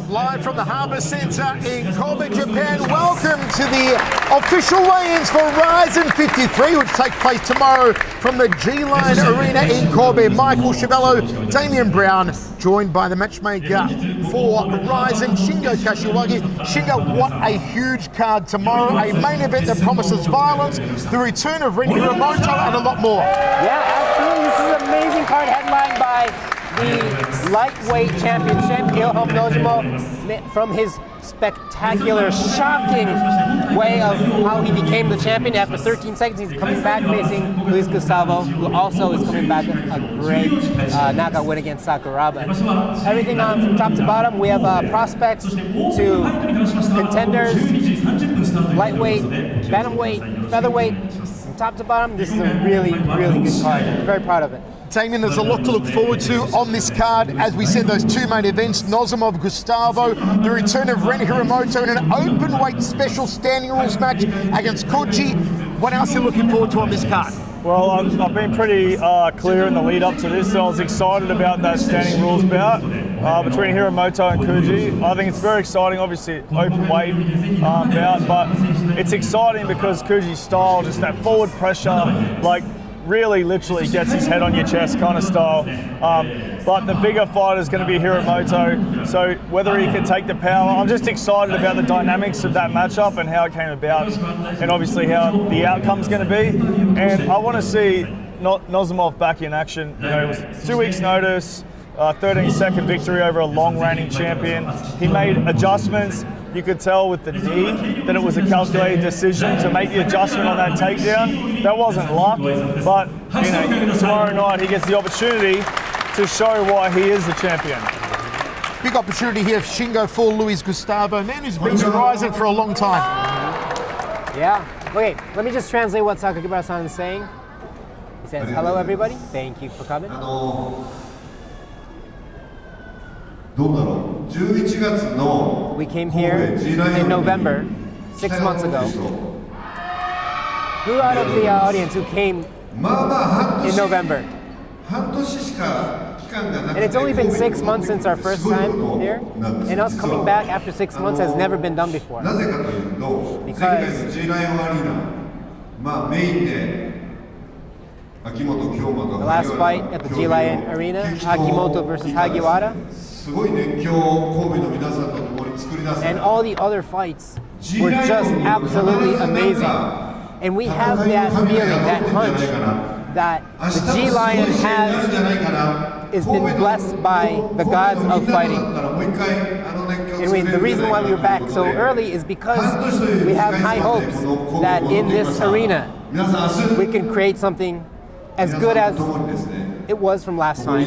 Live from the Harbour Centre in Kobe, Japan. Welcome to the official weigh-ins for RIZIN 53, which take place tomorrow from the G-Line Arena in Kobe. Michael Chiavello, Damian Brown, joined by the matchmaker for RIZIN, Shingo Kashiwagi. Shingo, what a huge card tomorrow. A main event that promises violence, the return of Ren Hiromoto, and a lot more. Yeah, absolutely. This is an amazing card headlined by the lightweight championship, Ilham Nozimov, from his spectacular, shocking way of how he became the champion. After 13 seconds, he's coming back facing Luis Gustavo, who also is coming back a great knockout win against Sakuraba. Everything on from top to bottom. We have prospects to contenders, lightweight, bantamweight, featherweight. From top to bottom, this is a really, really good card. I'm very proud of it. Damien, there's a lot to look forward to on this card. As we said, those two main events, Nozimov Gustavo, the return of Ren Hiromoto in an open weight special standing rules match against Koji. What else are you looking forward to on this card? Well, I've been pretty clear in the lead up to this, so I was excited about that standing rules bout between Hiromoto and Koji. I think it's very exciting, obviously open weight bout, but it's exciting because Koji's style, just that forward pressure, like really literally gets his head on your chest kind of style. But the bigger fight is going to be Hiromoto, so whether he can take the power, I'm just excited about the dynamics of that matchup and how it came about, and obviously how the outcome's going to be. And I want to see Nozimov back in action. You know, it was 2 weeks notice, 13-second victory over a long-reigning champion. He made adjustments. You could tell with the knee that it was a calculated decision to make the adjustment on that takedown. That wasn't luck, but you know, tomorrow night he gets the opportunity to show why he is the champion. Big opportunity here, Shingo, for Luis Gustavo, man who's been to RIZIN for a long time. Yeah. Okay, let me just translate what Sakakibara-san is saying. He says, "Hello, everybody. Thank you for coming." We came here in November, 6 months ago. Who out of the audience who came in November? And it's only been 6 months since our first time here, and us coming back after 6 months has never been done before. Because the last fight at the G-Line Arena, Akimoto versus Hagiwara, and all the other fights were just absolutely amazing. And we have that feeling, that hunch, that the G-Lion is been blessed by the gods of fighting. And the reason why we were back so early is because we have high hopes that in this arena we can create something as good as it was from last time.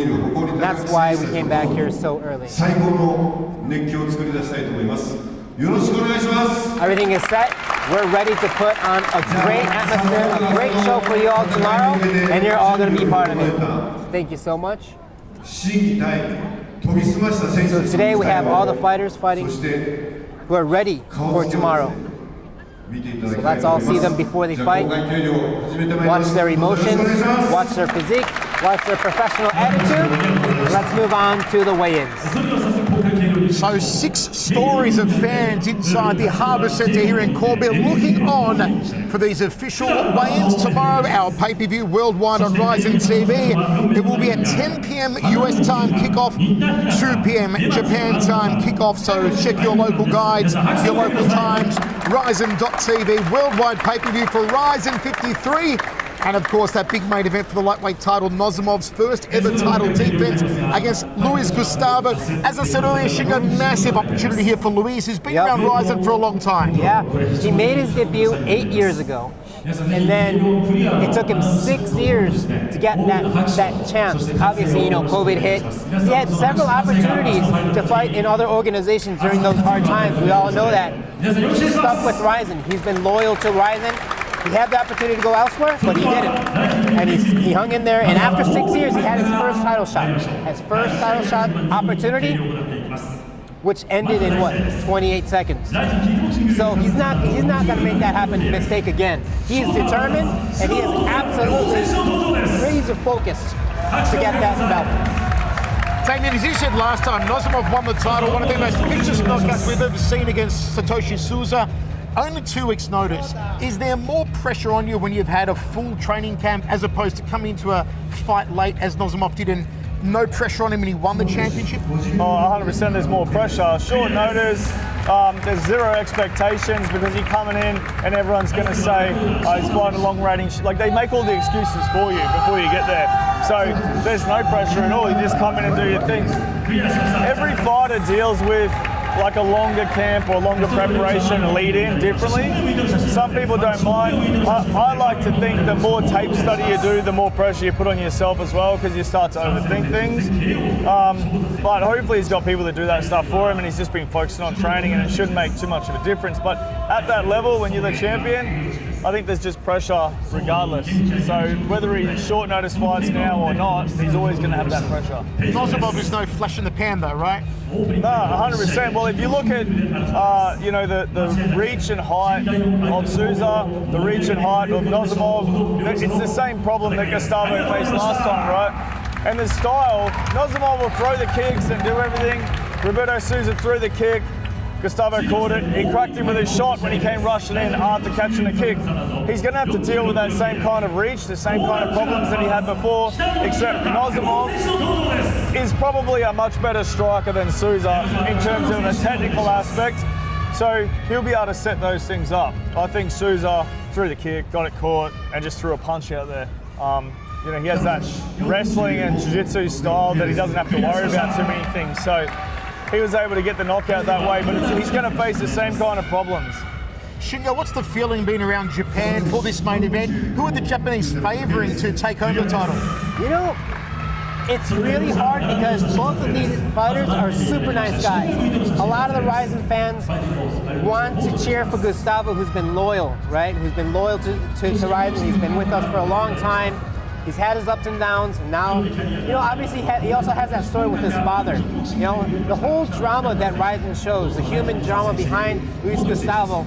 That's why we came back here so early. Everything is set. We're ready to put on a great atmosphere, a great show for you all tomorrow, and you're all going to be part of it. Thank you so much. So today we have all the fighters fighting who are ready for tomorrow. So let's all see them before they fight, watch their emotions, watch their physique, watch their professional attitude. Let's move on to the weigh-ins. So 6 stories of fans inside the Harbour Centre here in Kobe looking on for these official weigh-ins tomorrow, our pay-per-view worldwide on RIZIN TV. It will be at 10 p.m. US time kickoff, 2 p.m. Japan time kickoff, so check your local guides, your local times, RIZIN.tv, worldwide pay-per-view for RIZIN 53. And of course, that big main event for the lightweight title, Nozimov's first ever title defense against Luis Gustavo. As I said earlier, Shingo, massive opportunity here for Luis, who's been around RIZIN for a long time. Yeah, he made his debut 8 years ago. And then it took him 6 years to get that chance. Obviously, you know, COVID hit. He had several opportunities to fight in other organizations during those hard times. We all know that. He's stuck with RIZIN. He's been loyal to RIZIN. He had the opportunity to go elsewhere, but he didn't. And he hung in there, and after 6 years, he had his first title shot. His first title shot opportunity, which ended in what, 28 seconds. So he's not going to make that mistake again. He is determined, and he is absolutely razor focused to get that belt. Damien, as you said last time, Nozimov won the title, one of the most vicious knockouts we've ever seen against Satoshi Souza. Only 2 weeks' notice. Is there more pressure on you when you've had a full training camp as opposed to coming into a fight late as Nozimov did and no pressure on him and he won the championship? Oh, 100% there's more pressure. Short notice, there's zero expectations because you're coming in and everyone's going to say, oh, he's fighting a long range. Like, they make all the excuses for you before you get there. So there's no pressure at all. You just come in and do your thing. Every fighter deals with like a longer camp or longer preparation lead in differently. Some people don't mind. I like to think the more tape study you do, the more pressure you put on yourself as well, because you start to overthink things. But hopefully he's got people that do that stuff for him and he's just been focusing on training, and it shouldn't make too much of a difference. But at that level, when you're the champion, I think there's just pressure regardless. So whether he short notice fights now or not, he's always going to have that pressure. Nozimov is no flash in the pan though, right? No, 100%. Well, if you look at the reach and height of Souza, the reach and height of Nozimov, it's the same problem that Gustavo faced last time, right? And the style, Nozimov will throw the kicks and do everything. Roberto Souza threw the kick. Gustavo caught it. He cracked him with his shot when he came rushing in after catching a kick. He's going to have to deal with that same kind of reach, the same kind of problems that he had before, except Nozimov is probably a much better striker than Souza in terms of a technical aspect. So he'll be able to set those things up. I think Souza threw the kick, got it caught, and just threw a punch out there. He has that wrestling and jiu-jitsu style that he doesn't have to worry about too many things. So he was able to get the knockout that way, but he's going to face the same kind of problems. Shingo, what's the feeling being around Japan for this main event? Who are the Japanese favouring to take home the title? You know, it's really hard because both of these fighters are super nice guys. A lot of the RIZIN fans want to cheer for Gustavo, who's been loyal, right? Who's been loyal to RIZIN. He's been with us for a long time. He's had his ups and downs, and now, obviously he also has that story with his father. The whole drama that RIZIN shows, the human drama behind Luis Gustavo,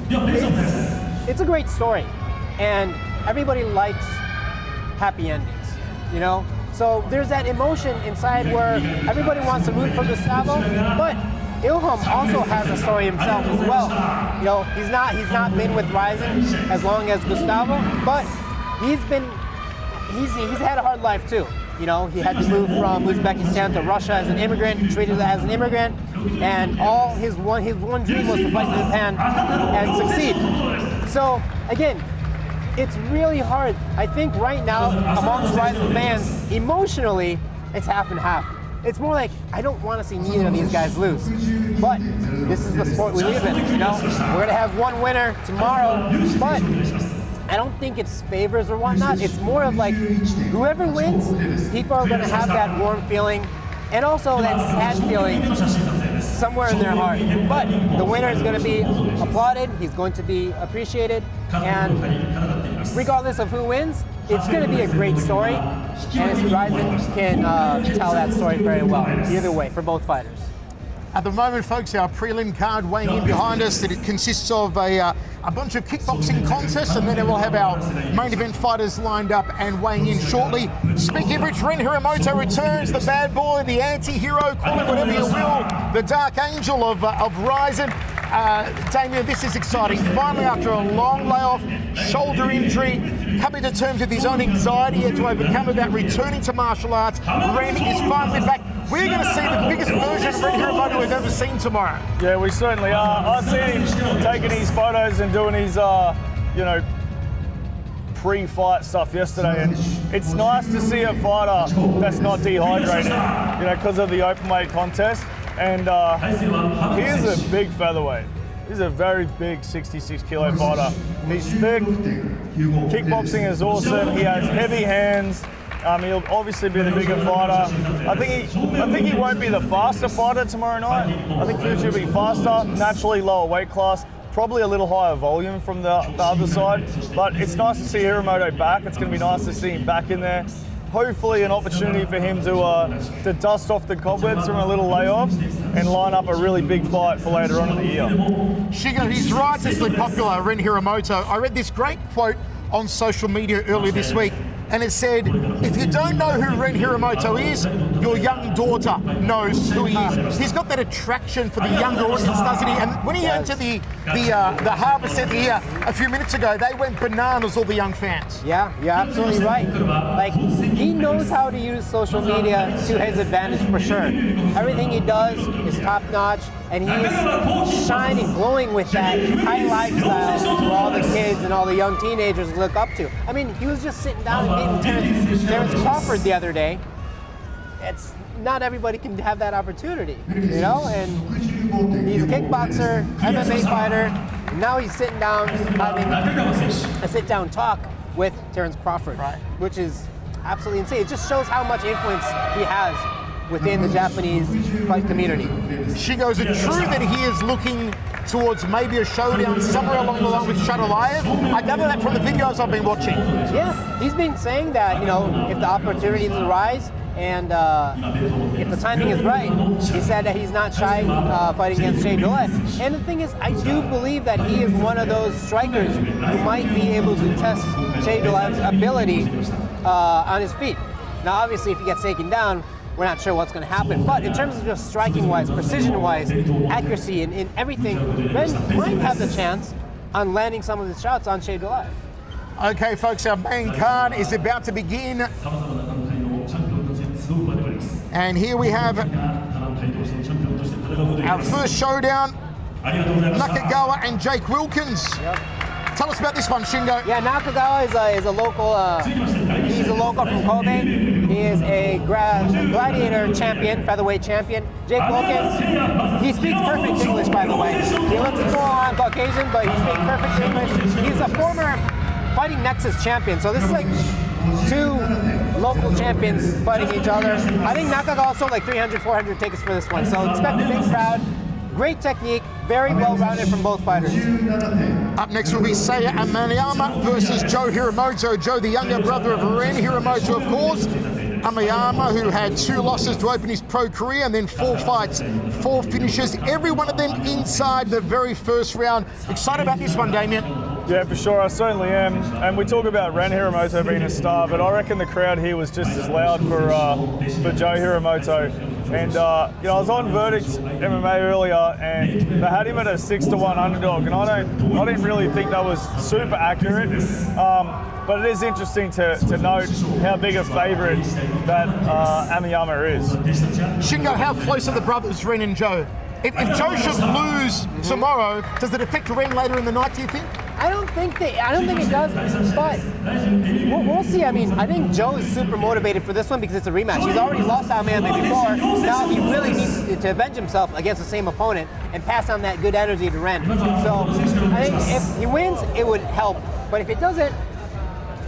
it's a great story. And everybody likes happy endings, So there's that emotion inside where everybody wants to root for Gustavo, but Ilham also has a story himself as well. He's not been with RIZIN as long as Gustavo, but he's had a hard life too. He had to move from Uzbekistan to Russia as an immigrant, treated as an immigrant, and all his one dream was to fight in Japan and succeed. So again, it's really hard. I think right now amongst RIZIN fans, emotionally, it's half and half. It's more like, I don't want to see neither of these guys lose. But this is the sport we live in. We're going to have one winner tomorrow, but I don't think it's favors or whatnot. It's more of like, whoever wins, people are going to have that warm feeling and also that sad feeling somewhere in their heart. But the winner is going to be applauded, he's going to be appreciated, and regardless of who wins, it's going to be a great story, and RIZIN can tell that story very well, either way, for both fighters. At the moment, folks, our prelim card weighing in behind us, that it consists of a bunch of kickboxing contests, and then we'll have our main event fighters lined up and weighing in shortly. Speaking of which, Ren Hiromoto returns, the bad boy, the anti-hero, call it whatever you will, the dark angel of RIZIN. Damien, this is exciting. Finally, after a long layoff, shoulder injury, coming to terms with his own anxiety he had to overcome about returning to martial arts, Ren is finally back. We're going to see the biggest version of Ren Hiromoto we've ever seen tomorrow. Yeah, we certainly are. I've seen him taking his photos and doing his, pre-fight stuff yesterday, and it's nice to see a fighter that's not dehydrated, because of the open weight contest. And he is a big featherweight. He's a very big 66 kilo fighter. He's thick. Kickboxing is awesome. He has heavy hands. He'll obviously be the bigger fighter. I think he won't be the faster fighter tomorrow night. I think Kuji will be faster, naturally lower weight class, probably a little higher volume from the other side. But it's nice to see Hiromoto back. It's going to be nice to see him back in there. Hopefully an opportunity for him to dust off the cobwebs from a little layoff and line up a really big fight for later on in the year. Shigo, he's righteously popular, Ren Hiromoto. I read this great quote on social media earlier this week, and has said, if you don't know who Ren Hiromoto is, your young daughter knows who he is. He's got that attraction for the younger audience, doesn't he? And when he entered the Harbour Centre here a few minutes ago, they went bananas, all the young fans. Yeah, you're absolutely right. Like, he knows how to use social media to his advantage for sure. Everything he does is top notch, and he's shining, glowing with that high lifestyle for all the kids and all the young teenagers to look up to. I mean, he was just sitting down and meeting Terrence Crawford the other day. It's not everybody can have that opportunity, you know? And he's a kickboxer, MMA fighter, and now he's sitting down having a sit-down talk with Terrence Crawford, which is absolutely insane. It just shows how much influence he has within the Japanese fight community. Shingo, is it true that he is looking towards maybe a showdown somewhere along the line with Shadolaev? I gather that from the videos I've been watching. Yeah, he's been saying that, you know, if the opportunities arise and if the timing is right, he said that he's not shy fighting against Shadolaev. And the thing is, I do believe that he is one of those strikers who might be able to test Shadolaev's ability on his feet. Now, obviously, if he gets taken down, we're not sure what's going to happen. But in terms of just striking-wise, precision-wise, accuracy, and in everything, Ren might have the chance on landing some of his shots on Shadolaev. Okay, folks, our main card is about to begin. And here we have our first showdown, Nakagawa and Jake Wilkins. Yep. Tell us about this one, Shingo. Yeah, Nakagawa is a local. He's a local from Kobe. He is a gladiator champion, featherweight champion. Jake Wilkins. He speaks perfect English, by the way. He looks full-on Caucasian, but he speaks perfect English. He's a former Fighting Nexus champion, so this is like two local champions fighting each other. I think Nakagawa sold like 300, 400 tickets for this one, so expect a big crowd. Great technique, very well-rounded from both fighters. Up next will be Seiya Amayama versus Joe Hiromoto. Joe, the younger brother of Ren Hiromoto, of course. Amayama, who had 2 losses to open his pro career, and then 4 fights, 4 finishes, every one of them inside the very first round. Excited about this one, Damien? Yeah, for sure, I certainly am. And we talk about Ren Hiromoto being a star, but I reckon the crowd here was just as loud for Joe Hiromoto. And you know, I was on Verdict MMA earlier, and they had him at a 6-1 underdog, and I didn't really think that was super accurate. But it is interesting to note how big a favourite that Amayama is. Shingo, how close are the brothers, Ren and Joe? If Joe should lose tomorrow, does it affect Ren later in the night, do you think? I don't think it does, but we'll see. I mean, I think Joe is super motivated for this one because it's a rematch. He's already lost Amayama before. Now he really needs to avenge himself against the same opponent and pass on that good energy to Ren. So I think if he wins, it would help. But if it doesn't,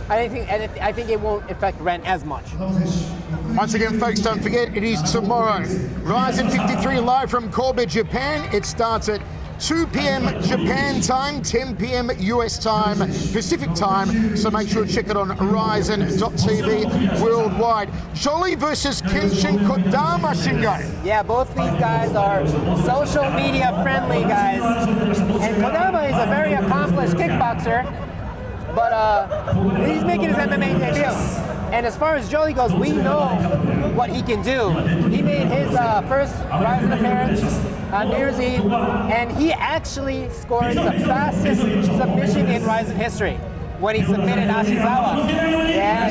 I think it won't affect Ren as much. Once again, folks, don't forget, it is tomorrow. RIZIN 53 live from Kobe, Japan. It starts at 2 p.m. Japan time, 10 p.m. US time, Pacific time. So make sure to check it on RIZIN.tv worldwide. Jolie versus Kenshin Kodama, Shingo. Yeah, both these guys are social media friendly guys. And Kodama is a very accomplished kickboxer, but he's making his MMA debut. And as far as Jolie goes, we know what he can do. He made his first RIZIN appearance on New Year's Eve, and he actually scored the fastest submission in RIZIN history when he submitted Ashizawa. Yeah.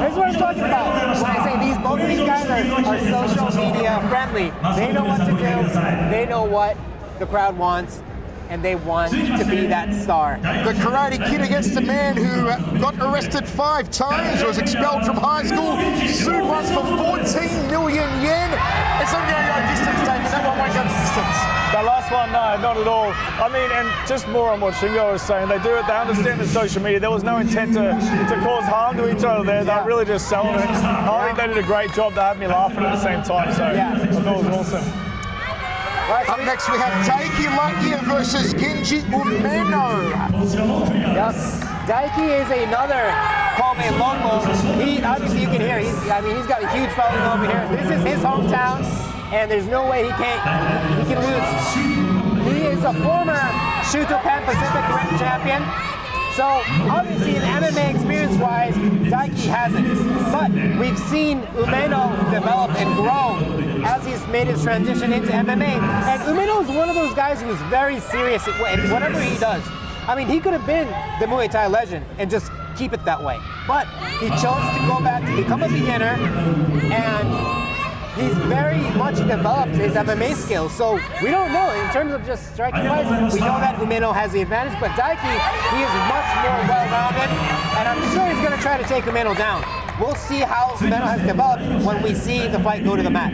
Here's what I'm talking about. When I say both of these guys are social media friendly. They know what to do. They know what the crowd wants, and they want to be that star. The Karate Kid against a man who got arrested 5 times, was expelled from high school, sued once for 14 million yen. It's not going to go distance, David. That one won't go distance. The last one, no, not at all. I mean, and just more on what Shingo was saying, they understand the social media. There was no intent to cause harm to each other there. They're really just selling it. I think they did a great job to have me laughing at the same time, so I thought it was awesome. Up next we have Daiki Lightyear versus Genji Umeno. Yep. Daiki is another Kobe local. Obviously you can hear, he's got a huge following over here. This is his hometown, and there's no way he can lose. He is a former Shuto Pan Pacific Ring champion. So obviously in MMA experience-wise, Daiki hasn't. But we've seen Umeno develop and grow as he's made his transition into MMA. And Umeno is one of those guys who's very serious at whatever he does. I mean, he could have been the Muay Thai legend and just keep it that way. But he chose to go back to become a beginner, and he's very much developed his MMA skills. So we don't know, in terms of just striking wise, we know that Umeno has the advantage, but Daiki, he is much more well-rounded, and I'm sure he's going to try to take Umeno down. We'll see how Umeno has developed when we see the fight go to the mat.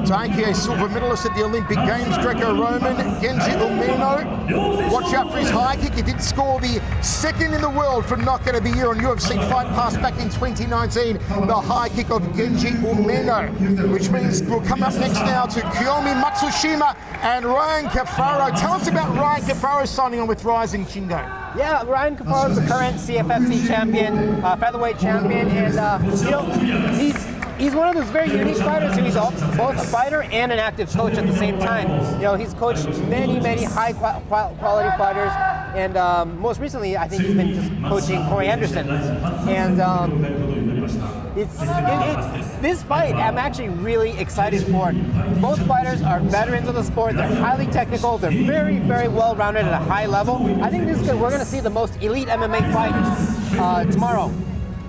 Daiki, a silver medalist at the Olympic Games, Greco-Roman. Genji Umeno, watch out for his high kick. He did score the second in the world for knockout of the year on UFC Fight Pass back in 2019. The high kick of Genji Umeno, which means we'll come up next now to Kiyomi Matsushima and Ryan Cafaro. Tell us about Ryan Cafaro signing on with RIZIN, Shingo. Yeah, Ryan Cafaro is the current CFFC champion, featherweight champion, and you know, he's one of those very unique fighters who's both a fighter and an active coach at the same time. You know, he's coached many high quality fighters, and most recently I think he's been just coaching Corey Anderson. And this fight I'm actually really excited for. Both fighters are veterans of the sport. They're highly technical. They're very well rounded at a high level. I think this is good. We're going to see the most elite MMA fight tomorrow.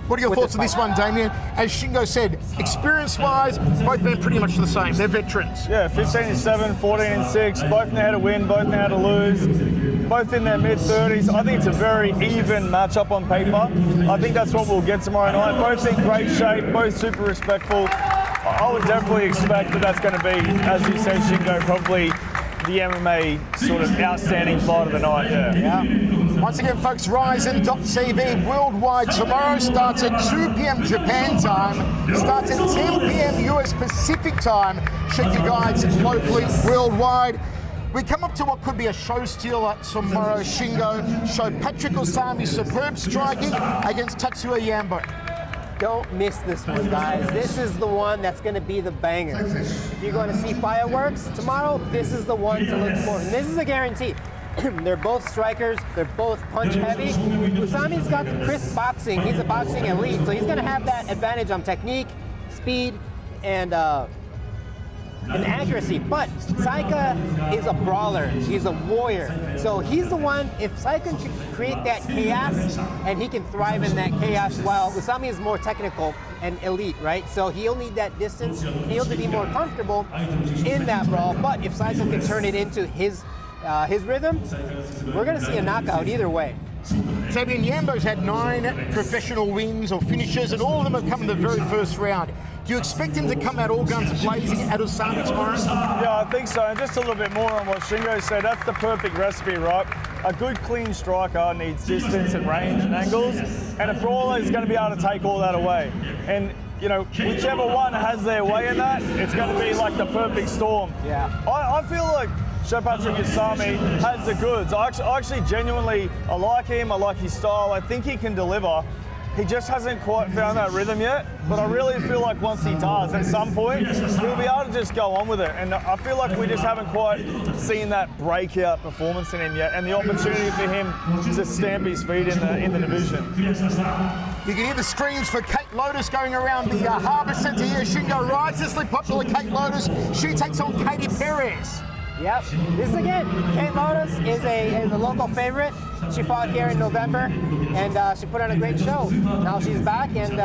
What are your thoughts on this one, Damien? As Shingo said, experience-wise, both men pretty much the same. They're veterans. Yeah, 15-7, 14-6. Both know how to win, both know how to lose. Both in their mid-30s. I think it's a very even matchup on paper. I think that's what we'll get tomorrow night. Both in great shape, both super respectful. I would definitely expect that that's going to be, as you said, Shingo, probably the MMA sort of outstanding fight of the night. Yeah. Once again, folks, RIZIN.tv worldwide tomorrow starts at 2 p.m. Japan time, starts at 10 p.m. US Pacific time. Check your guides locally, worldwide. We come up to what could be a show stealer tomorrow. Shingo showed Patrick Osami's superb striking against Tatsuya Yambo. Don't miss this one, guys. This is the one that's going to be the banger. If you're going to see fireworks tomorrow, this is the one to look for. And this is a guarantee. They're both strikers. They're both punch heavy. Usami's got the crisp boxing. He's a boxing elite, so he's going to have that advantage on technique, speed, and accuracy. But Saika is a brawler. He's a warrior. So he's the one, if Saika can create that chaos, and he can thrive in that chaos, while Usami is more technical and elite, right? So he'll need that distance. He'll have to be more comfortable in that brawl. But if Saika can turn it into his rhythm, we're going to see a knockout either way. Damien, Yambo's had 9 professional wins or finishes, and all of them have come in the very first round. Do you expect him to come out all guns blazing at Usami tomorrow? Yeah, I think so. And just a little bit more on what Shingo said, that's the perfect recipe, right? A good, clean striker needs distance and range and angles, and a brawler is going to be able to take all that away. And you know, whichever one has their way in that, it's going to be like the perfect storm. Yeah. I feel like Patrick Osami has the goods. I actually genuinely, I like him, I like his style, I think he can deliver. He just hasn't quite found that rhythm yet, but I really feel like once he does, at some point, he'll be able to just go on with it. And I feel like we just haven't quite seen that breakout performance in him yet, and the opportunity for him to stamp his feet in the division. You can hear the screams for Kate Lotus going around the Harbour Centre here. Shingo righteously popular Kate Lotus. She takes on Katie Perez. Yep. This again, Kate Lotus is a local favorite. She fought here in November, and she put on a great show. Now she's back, and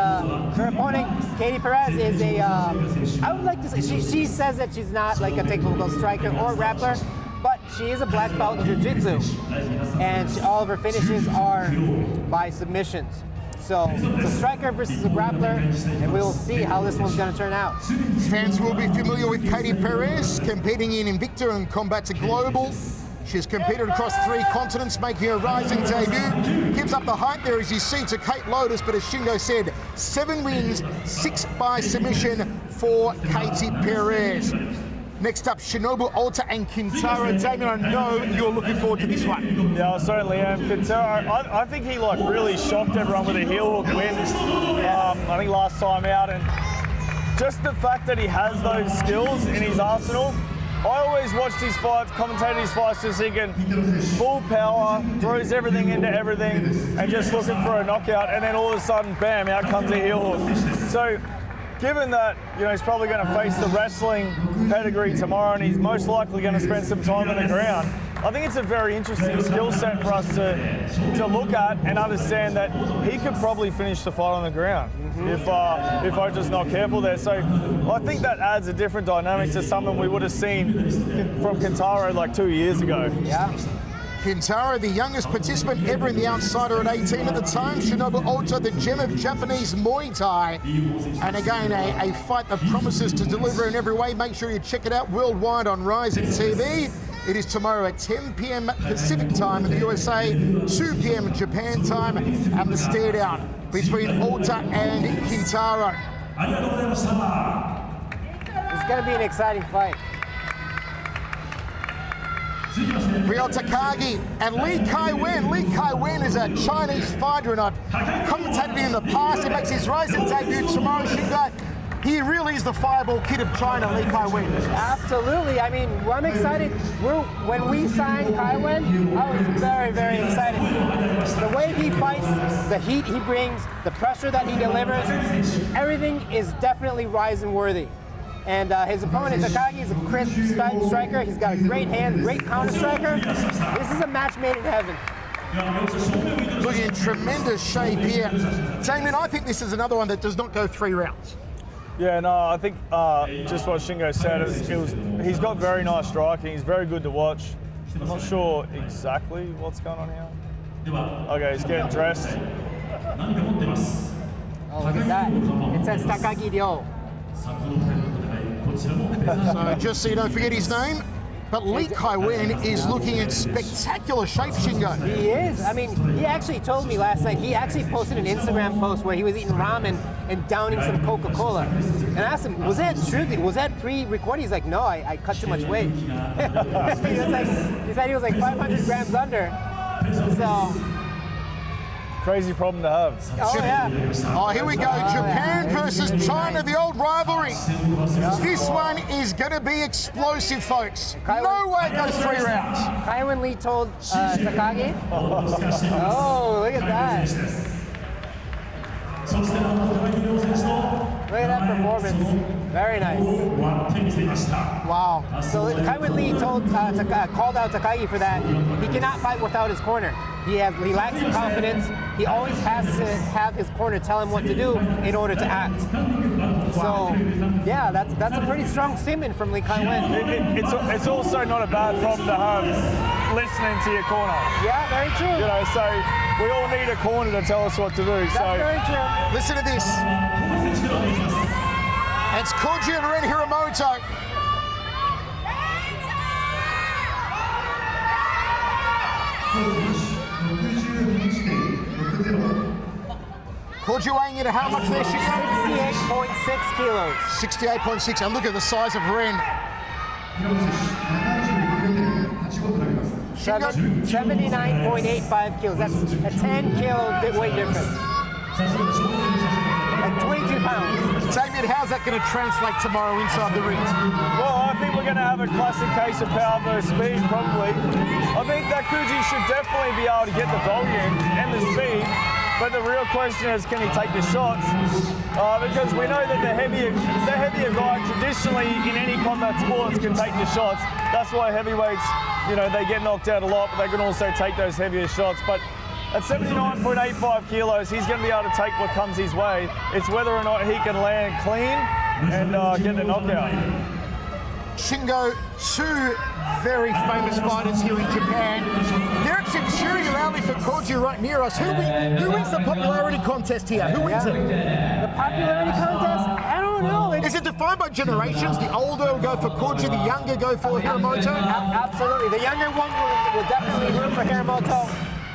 her opponent, Katie Perez, is I would like to say, she says that she's not like a typical striker or grappler, but she is a black belt in jiu-jitsu, and all of her finishes are by submissions. So it's a striker versus a grappler, and we will see how this one's going to turn out. Fans will be familiar with Katie Perez, competing in Invicta and Combat to Global. She's competed across 3 continents, making her RIZIN debut. Gives up the height there, as you see, to Kate Lotus, but as Shingo said, 7 wins, 6 by submission for Katie Perez. Next up, Shinobu Alta and Kintaro. Damien, I know you're looking forward to this one. Yeah, I certainly am. Kintaro, I think he really shocked everyone with a heel hook win. I think last time out, and just the fact that he has those skills in his arsenal, I always watched his fights, commentated his fights, just thinking full power, throws everything into everything, and just looking for a knockout. And then all of a sudden, bam, out comes a heel hook. So, given that he's probably going to face the wrestling pedigree tomorrow, and he's most likely going to spend some time on the ground, I think it's a very interesting skill set for us to look at and understand that he could probably finish the fight on the ground if Ota's not careful there. So I think that adds a different dynamic to something we would have seen from Kintaro like 2 years ago. Yeah. Kintaro, the youngest participant ever in the Outsider at 18 at the time. Shinobu Ota, the gem of Japanese Muay Thai. And again, a fight that promises to deliver in every way. Make sure you check it out worldwide on RIZIN TV. It is tomorrow at 10 p.m. Pacific time in the USA, 2 p.m. Japan time, and the stare down between Ota and Kintaro. It's going to be an exciting fight. Ryo Takagi and Lee Kai-Wen. Lee Kai-Wen is a Chinese fighter, and I've commentated in the past. He makes his RIZIN debut tomorrow. He really is the fireball kid of China, Lee Kai-Wen. Absolutely. I mean, I'm excited. When we signed Kai-Wen, I was very, very excited. The way he fights, the heat he brings, the pressure that he delivers, everything is definitely RIZIN worthy. And his opponent, Takagi, is a crisp striker. He's got a great hand, great counter striker. This is a match made in heaven. Looking in tremendous shape here. Damien, I think this is another one that does not go 3 rounds. Yeah, no, I think just what Shingo said, he's got very nice striking. He's very good to watch. I'm not sure exactly what's going on here. Okay, he's getting dressed. Oh, look at that. It says Takagi Ryo. So just so you don't forget his name, but Lee Kai-Wen is looking in spectacular shape, Shingo. He is. I mean, he actually told me last night, he actually posted an Instagram post where he was eating ramen and downing some Coca-Cola. And I asked him, was that true? Was that pre-recorded? He's like, no, I cut too much weight. he said he was like 500 grams under. So... crazy problem to have. Oh, yeah. Oh, here we go. Japan versus China, the old rivalry. This one is going to be explosive, folks. No way it goes 3 rounds. Kai-Wen Lee told Takagi. Oh, look at that. Look at that performance. Very nice. Wow. So Kai-Wen Lee called out Takagi for that. He cannot fight without his corner. He lacks in confidence. He always has to have his corner tell him what to do in order to act. So, yeah, that's a pretty strong statement from Lee Kai-Wen. It's also not a bad problem to have listening to your corner. Yeah, very true. So we all need a corner to tell us what to do. That's very true. Listen to this. It's Koji and Ren Hiramoto. Koji weighing in at how much there, Shingo? 68.6 kilos. 68.6, and look at the size of Ren. 79.85 kilos. That's a 10 kilo weight difference. Like 22 pounds. Damien, how's that going to translate tomorrow inside the ring? Well, I think we're going to have a classic case of power versus speed, probably. I think that Koji should definitely be able to get the volume and the speed, but the real question is, can he take the shots? Because we know that the heavier guy traditionally in any combat sports can take the shots. That's why heavyweights, they get knocked out a lot, but they can also take those heavier shots. But at 79.85 kilos, he's going to be able to take what comes his way. It's whether or not he can land clean and get the knockout. Shingo, 2 very famous fighters here in Japan. They're actually cheering loudly for Koji right near us. Who wins the popularity contest here? Who wins it? The popularity contest? I don't know. Is it defined by generations? The older will go for Koji, the younger go for Hiramoto? Absolutely. The younger one will definitely root for Hiramoto.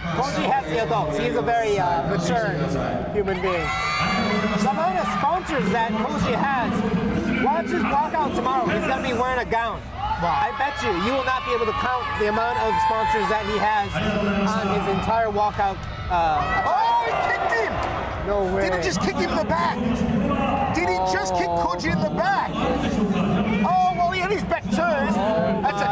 Koji has the adults. He's a very mature human being. The amount of sponsors that Koji has, watch his walkout tomorrow. He's going to be wearing a gown. Wow. I bet you will not be able to count the amount of sponsors that he has on his entire walkout. Oh, he kicked him! No way. Did he just kick him in the back? Did he just kick Koji in the back? Oh, well, he had his back turned.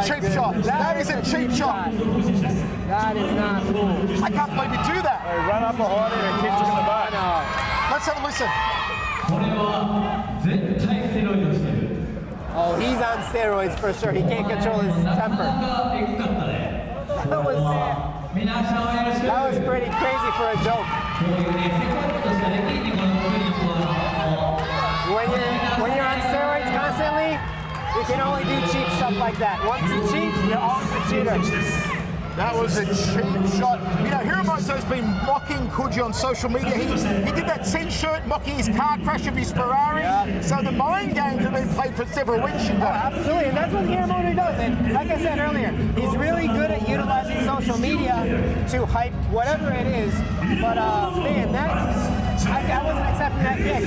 cheap shot. That is a cheap shot. That is not cool. I can't believe you do that. They run up behind him and kicks him in the back. Let's have a listen. Oh, he's on steroids for sure. He can't control his temper. That was pretty crazy for a joke. When you're on steroids constantly, you can only do cheap stuff like that. Once you cheat, you're always a cheater. That was a cheap shot. You know, Hiramoto's been mocking Koji on social media. He did that t-shirt mocking his car crash of his Ferrari. Yeah. So the mind games have been played for several weeks. Oh, absolutely, and that's what Hiramoto does. And like I said earlier, he's really good at utilizing social media to hype whatever it is. But man, I wasn't accepting that kick.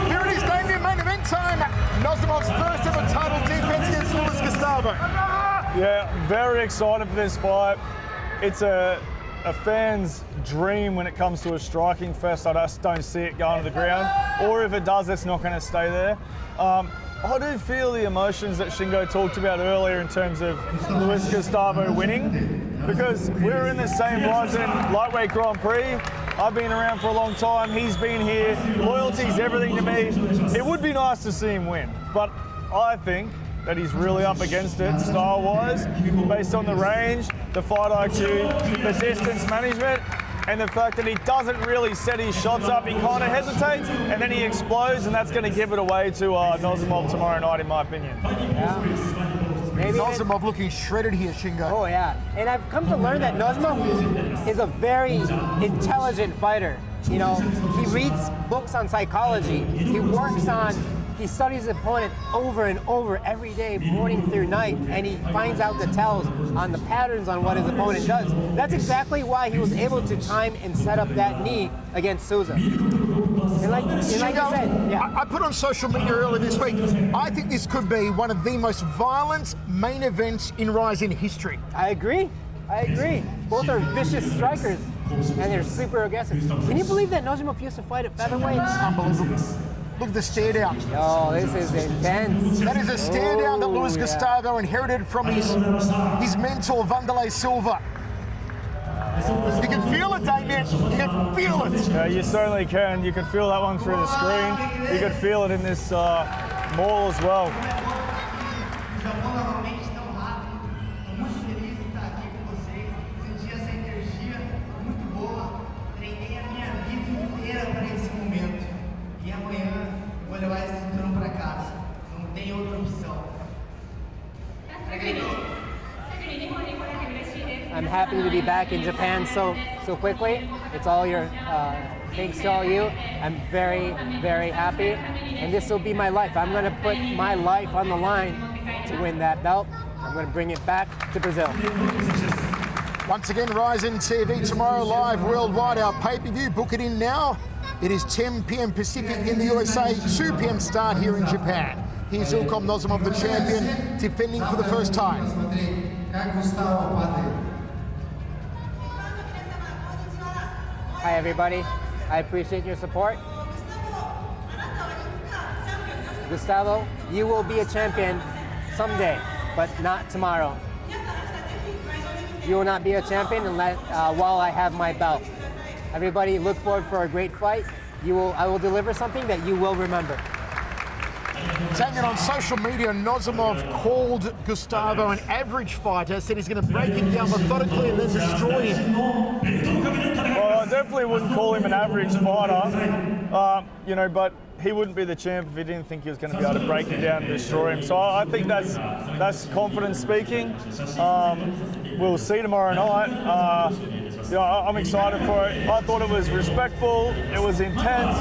Here it is, Damien, main event time. Nozimov's first ever title defense against Luis Gustavo. Yeah, very excited for this fight. It's a fan's dream when it comes to a striking fest. I just don't see it going to the ground. Or if it does, it's not going to stay there. I do feel the emotions that Shingo talked about earlier in terms of Luis Gustavo winning, because we're in the same RIZIN lightweight Grand Prix. I've been around for a long time. He's been here. Loyalty's everything to me. It would be nice to see him win, but I think that he's really up against it style-wise, based on the range, the fight IQ, the distance management, and the fact that he doesn't really set his shots up. He kind of hesitates, and then he explodes, and that's going to give it away to Nozimov tomorrow night, in my opinion. Yeah. Maybe Nozimov looking shredded here, Shingo. Oh yeah, and I've come to learn that Nozimov is a very intelligent fighter. You know, he reads books on psychology. He studies his opponent over and over every day, morning through night, and he finds out the tells on the patterns on what his opponent does. That's exactly why he was able to time and set up that knee against Souza. And like I said, yeah. I put on social media earlier this week, I think this could be one of the most violent main events in RIZIN history. I agree. Both are vicious strikers, and they're super aggressive. Can you believe that Nozimov used to fight at featherweight? Unbelievable. Look at the stare down. Oh, this is intense. That is a stare down that Luis Gustavo inherited from his mentor, Wanderlei Silva. You can feel it, Damien. You can feel it. Yeah, you certainly can. You can feel that one through the screen. You can feel it in this mall as well. I'm happy to be back in Japan so quickly. It's all your thanks to all you. I'm very, very happy, and this will be my life. I'm going to put my life on the line to win that belt. I'm going to bring it back to Brazil. Once again, RIZIN TV tomorrow live worldwide. Our pay-per-view, book it in now. It is 10 p.m. Pacific in the USA, 2 p.m. start here in Japan. Here's Ilkom Nozimov, the champion, defending for the first time. Hi everybody, I appreciate your support. Gustavo, you will be a champion someday, but not tomorrow. You will not be a champion unless, while I have my belt. Everybody look forward for a great fight. I will deliver something that you will remember. Taking on social media, Nozimov called Gustavo an average fighter, said he's going to break him down methodically and then destroy him. Well, I definitely wouldn't call him an average fighter, you know, but he wouldn't be the champ if he didn't think he was going to be able to break him down and destroy him. So I think that's confidence speaking. We'll see tomorrow night. You know, I'm excited for it. I thought it was respectful, it was intense,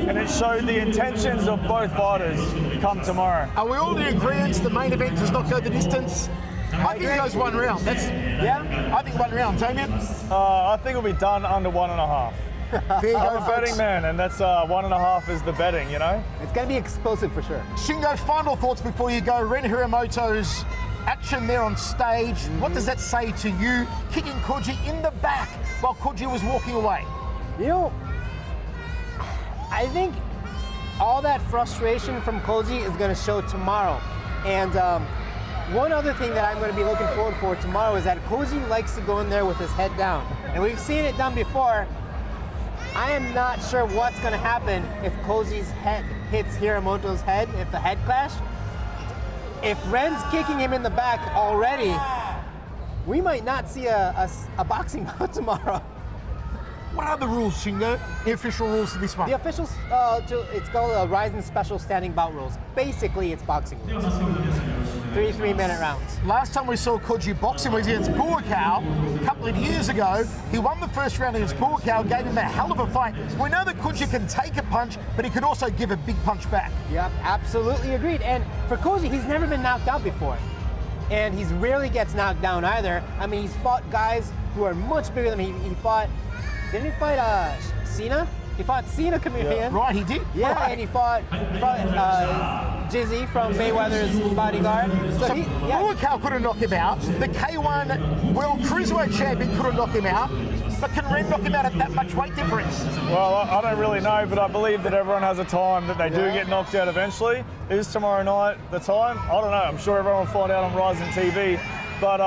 and it showed the intentions of both fighters come tomorrow. Are we all in agreement the main event does not go the distance? I think it goes one round. I think one round. Damien? I think it'll be done under 1.5. There you go, I'm a betting man, and that's 1.5 is the betting, you know? It's going to be explosive for sure. Shingo, final thoughts before you go. Ren Hiramoto's action there on stage. What does that say to you? Kicking Koji in the back while Koji was walking away. You know, I think all that frustration from Koji is going to show tomorrow. And One other thing that I'm going to be looking forward for tomorrow is that Koji likes to go in there with his head down. And we've seen it done before. I am not sure what's going to happen if Koji's head hits Hiramoto's head, if the head clash. If Ren's kicking him in the back already, we might not see a boxing bout tomorrow. What are the rules, Shingo? The official rules for this one? The official, it's called RIZIN Special Standing Bout Rules. Basically, it's boxing rules. 3 3-minute rounds. Last time we saw Koji boxing was against Buakaw a couple of years ago. He won the first round against Buakaw, gave him a hell of a fight. We know that Koji can take a punch, but he could also give a big punch back. Yep, absolutely agreed. And for Koji, he's never been knocked out before. And he rarely gets knocked down either. I mean, he's fought guys who are much bigger than him. He fought, didn't he fight Cena? He fought Cena Chameleon. Yeah. Right, he did. Yeah, right. And he fought Jizzy from Mayweather's bodyguard. So Buakaw could have knocked him out. The K1 World Cruiserweight Champion could have knocked him out. But can Ren knock him out at that much weight difference? Well, I don't really know, but I believe that everyone has a time that they do get knocked out eventually. Is tomorrow night the time? I don't know. I'm sure everyone will find out on RIZIN TV. But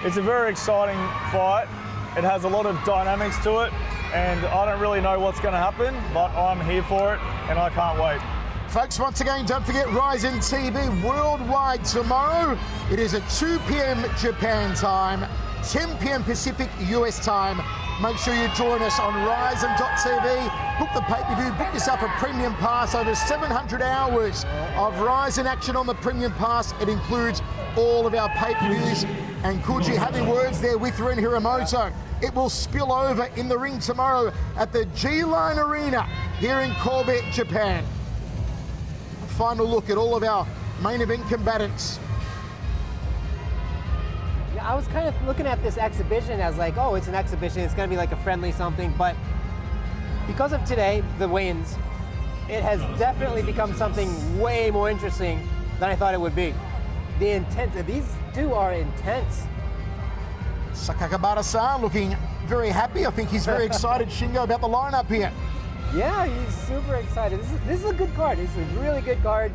it's a very exciting fight. It has a lot of dynamics to it, and I don't really know what's going to happen, but I'm here for it, and I can't wait. Folks, once again, don't forget RIZIN TV worldwide tomorrow. It is at 2 p.m. Japan time, 10 p.m. Pacific US time. Make sure you join us on RIZIN.tv. Book the pay-per-view, book yourself a premium pass. Over 700 hours of RIZIN action on the premium pass. It includes all of our pay-per-views. And Koji having words there with Ren Hiramoto. It will spill over in the ring tomorrow at the G-Line Arena here in Kobe, Japan. A final look at all of our main event combatants. I was kind of looking at this exhibition as like, oh, it's an exhibition, it's going to be like a friendly something, but because of today, the weigh-ins, it has definitely become something way more interesting than I thought it would be. The intent, these two are intense. Sakakibara-san looking very happy. I think he's very excited, Shingo, about the lineup here. Yeah, he's super excited. This is a good card. It's a really good card.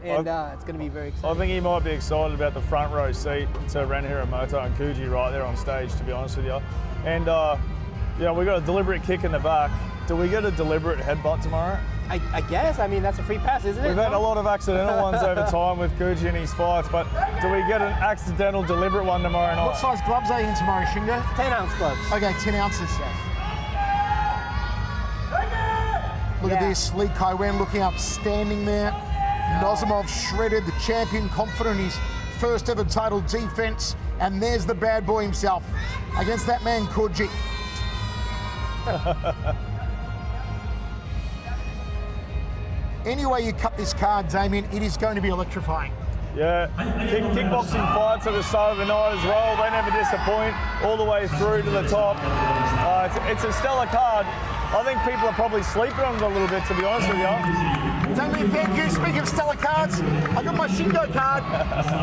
And it's going to be very exciting. I think he might be excited about the front row seat to Ren Hiramoto and Koji right there on stage, to be honest with you. And, we got a deliberate kick in the back. Do we get a deliberate headbutt tomorrow? I guess. I mean, that's a free pass, isn't it? We've had a lot of accidental ones over time with Koji in his fights, but do we get an accidental, deliberate one tomorrow night? What size gloves are you in tomorrow, Shingo? 10-ounce gloves. Okay, 10 ounces. Yes. Look at this, Lee Kai-Wen looking outstanding there. Nozimov shredded, the champion, confident in his first ever title defense. And there's the bad boy himself against that man, Koji. Any way you cut this card, Damien, it is going to be electrifying. Yeah, kickboxing fights at the start of the night as well. They never disappoint all the way through to the top. It's a stellar card. I think people are probably sleeping on it a little bit, to be honest with you. Damien, thank you. Speaking of stellar cards, I got my Shingo card.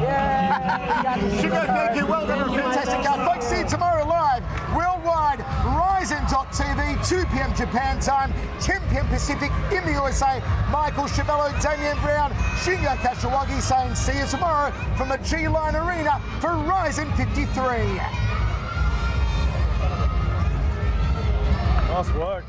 Yeah, Shingo, thank you. Well done, a fantastic card. Folks, see you tomorrow live, worldwide, RIZIN.tv, 2 p.m. Japan time, 10 p.m. Pacific in the USA. Michael Chavello, Damian Brown, Shingo Kashiwagi saying see you tomorrow from the G-Line Arena for RIZIN 53. Nice work.